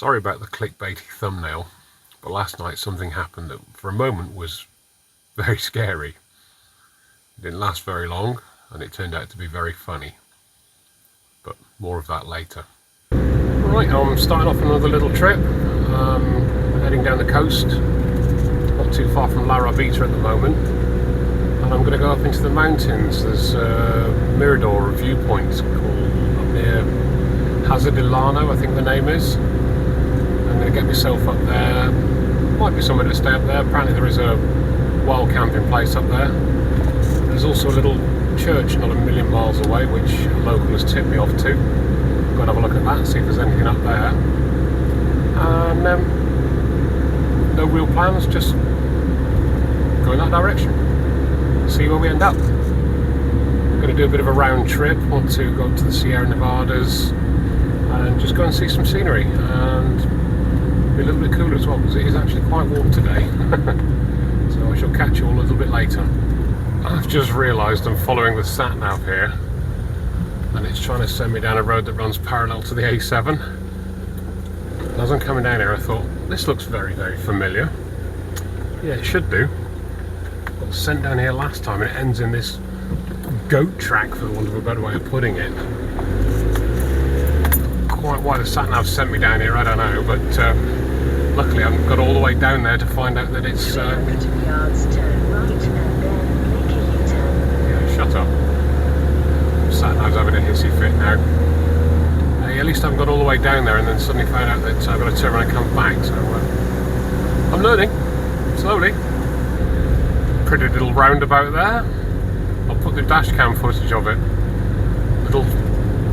Sorry about the clickbaity thumbnail, but last night something happened that for a moment was very scary. It didn't last very long and it turned out to be very funny. But more of that later. Right, I'm starting off another little trip, heading down the coast, not too far from La Rabita at the moment, and I'm going to go up into the mountains. There's a mirador, a viewpoint called up near Hazadilano, I think the name is. I'm going to get myself up there. Might be somewhere to stay up there. Apparently there is a wild camping place up there. There's also a little church not a million miles away which a local has tipped me off to. Go and have a look at that and see if there's anything up there. And no real plans, just go in that direction. See where we end up. I'm going to do a bit of a round trip. Want to go up to the Sierra Nevadas and just go and see some scenery and be a little bit cooler as well because it is actually quite warm today. So I shall catch you all a little bit later. I've just realised I'm following the sat nav here and it's trying to send me down a road that runs parallel to the A7. And as I'm coming down here I thought, this looks very, very familiar. Yeah, it should do. I got sent down here last time and it ends in this goat track, for the want of a better way of putting it. Quite why the sat nav sent me down here, I don't know, but luckily I haven't got all the way down there to find out that it's... Yeah, shut up. Sat nav's having a hissy fit now. Hey, at least I haven't got all the way down there and then suddenly found out that I've got to turn around and come back, so I'm learning, slowly. Pretty little roundabout there. I'll put the dash cam footage of it. Little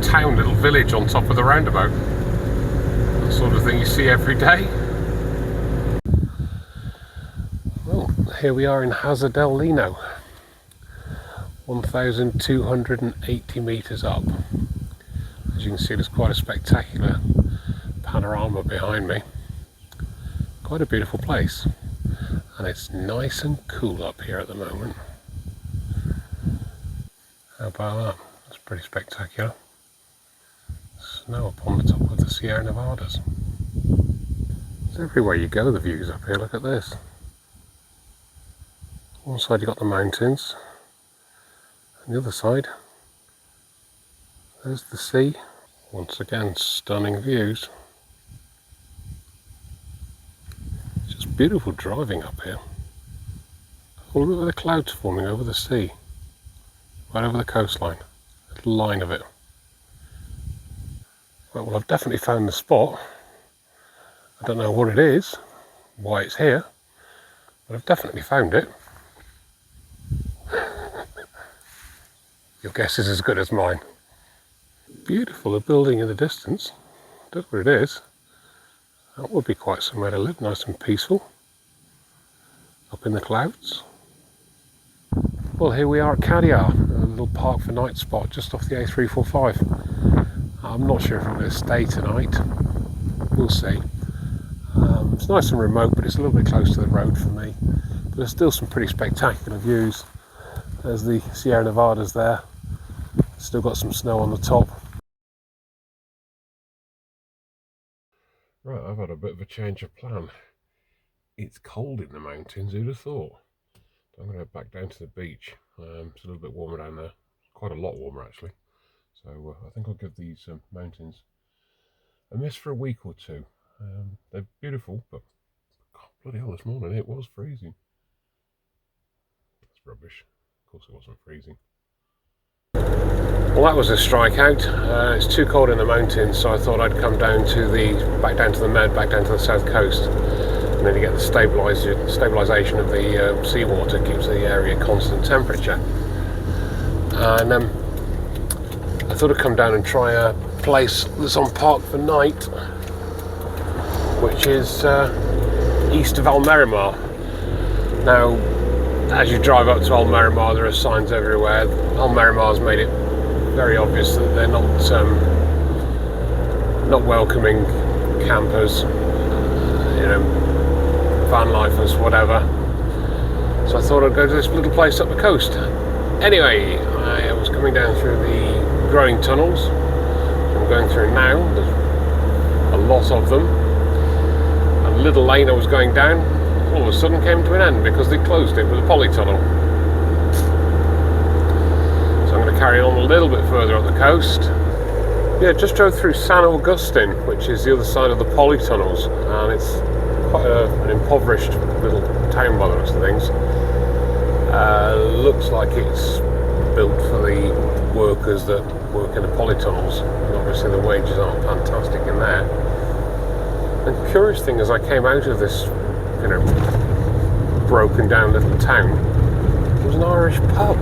town, little village on top of the roundabout. That sort of thing you see every day. Well, here we are in Hazadilano. 1,280 metres up. As you can see, there's quite a spectacular panorama behind me. Quite a beautiful place. And it's nice and cool up here at the moment. How about that? That's pretty spectacular. Snow up on the top of the Sierra Nevadas. It's everywhere you go, the views up here. Look at this. One side you've got the mountains. On the other side, there's the sea. Once again, stunning views. It's just beautiful driving up here. Oh, look at the clouds forming over the sea. Right over the coastline. A little line of it. Right, well, I've definitely found the spot. I don't know what it is, why it's here, but I've definitely found it. Your guess is as good as mine. Beautiful, a building in the distance. That's what it is. That would be quite somewhere to live, nice and peaceful. Up in the clouds. Well, here we are at Cadia, a little park for night spot just off the A345. I'm not sure if I'm going to stay tonight. We'll see. It's nice and remote, but it's a little bit close to the road for me. But there's still some pretty spectacular views. There's the Sierra Nevadas there. Still got some snow on the top. Right, I've had a bit of a change of plan. It's cold in the mountains, who'd have thought? So I'm going to go back down to the beach. It's a little bit warmer down there. Quite a lot warmer actually. So I think I'll give these mountains a miss for a week or two. They're beautiful, but God, bloody hell, this morning it was freezing. That's rubbish. Of course it wasn't freezing. Well, that was a strikeout. It's too cold in the mountains, so I thought I'd come down to back down to the Med, back down to the south coast, and then you get the stabilisation of the seawater, keeps the area constant temperature. And I thought I'd come down and try a place that's on Park for Night, which is east of Almeria. Now, as you drive up to Almeria, there are signs everywhere. Almeria has made it very obvious that they're not welcoming campers, van lifers, whatever. So I thought I'd go to this little place up the coast. Anyway, I was coming down through the growing tunnels. I'm going through now. There's a lot of them. little lane I was going down all of a sudden came to an end because they closed it with a polytunnel. So I'm going to carry on a little bit further up the coast. Yeah, just drove through San Agustin, which is the other side of the polytunnels, and it's quite an impoverished little town by the looks of things. Looks like it's built for the workers that work in the polytunnels, and obviously the wages aren't fantastic in there. And the curious thing is, I came out of this, broken down little town. It was an Irish pub.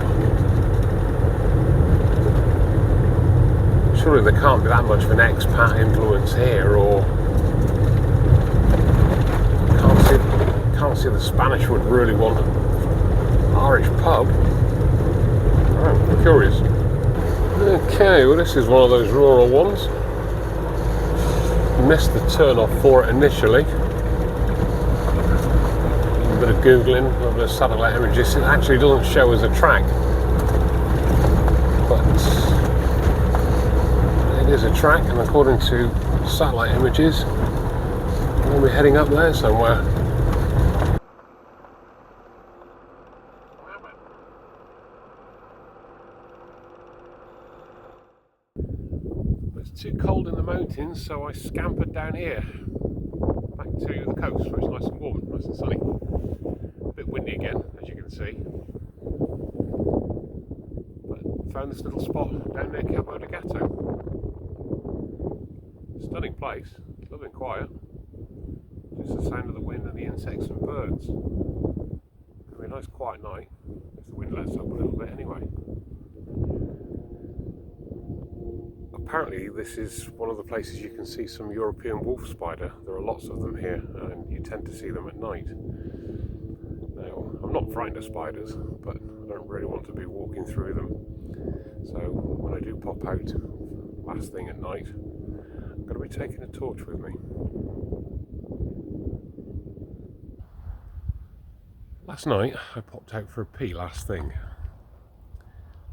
Surely there can't be that much of an expat influence here, or can't see the Spanish would really want an Irish pub. Oh, I'm curious. Okay, well this is one of those rural ones. Missed the turn off for it initially. A bit of googling, a little bit of satellite images. It actually doesn't show as a track, but it is a track, and according to satellite images, I'm going to be heading up there somewhere. It's too cold in the mountains, so I scampered down here, back to the coast where it's nice and warm, nice and sunny. A bit windy again, as you can see. But found this little spot down near Capo de Gato. Stunning place, lovely and quiet. Just the sound of the wind and the insects and birds. It'll be a nice quiet night, if the wind lets up a little bit anyway. Apparently this is one of the places you can see some European wolf spider. There are lots of them here, and you tend to see them at night. Now, I'm not frightened of spiders, but I don't really want to be walking through them. So when I do pop out last thing at night, I'm going to be taking a torch with me. Last night I popped out for a pee last thing.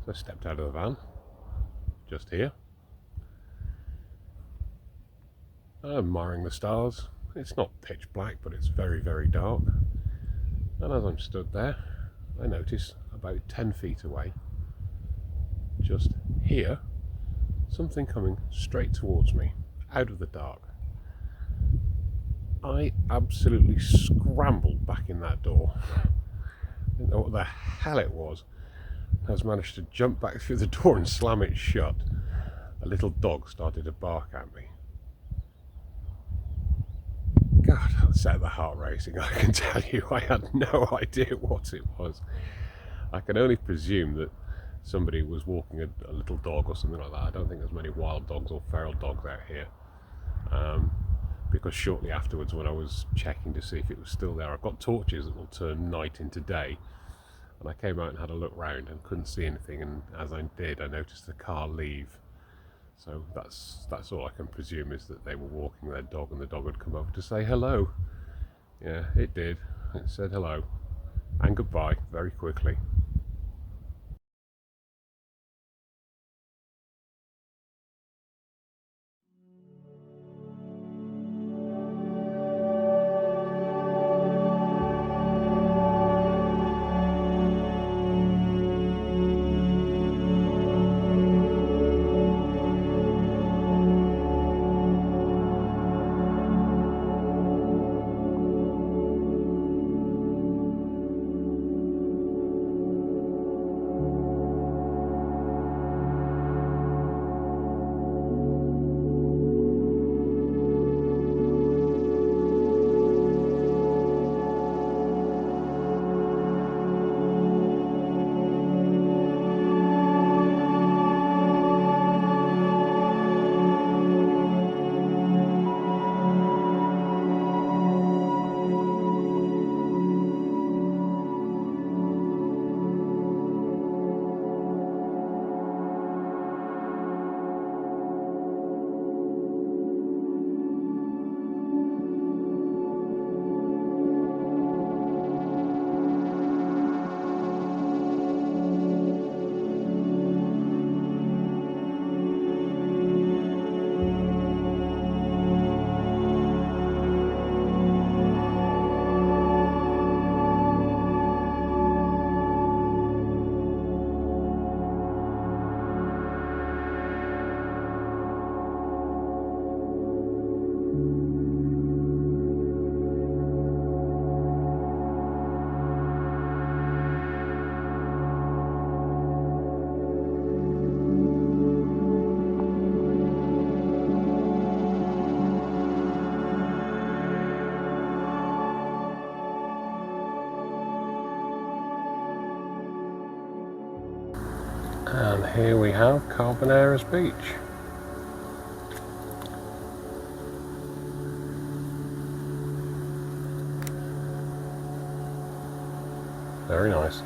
So I stepped out of the van, just here. I'm admiring the stars. It's not pitch black, but it's very, very dark. And as I'm stood there, I notice about 10 feet away, just here, something coming straight towards me, out of the dark. I absolutely scrambled back in that door. I didn't know what the hell it was. I was managed to jump back through the door and slam it shut. A little dog started to bark at me. God, that set the heart racing, I can tell you. I had no idea what it was. I can only presume that somebody was walking a little dog or something like that. I don't think there's many wild dogs or feral dogs out here. Because shortly afterwards, when I was checking to see if it was still there, I've got torches that will turn night into day. And I came out and had a look round and couldn't see anything, and as I did, I noticed the car leave. So that's all I can presume, is that they were walking their dog and the dog had come over to say hello. Yeah, it did. It said hello and goodbye very quickly. And here we have Carboneras Beach. Very nice.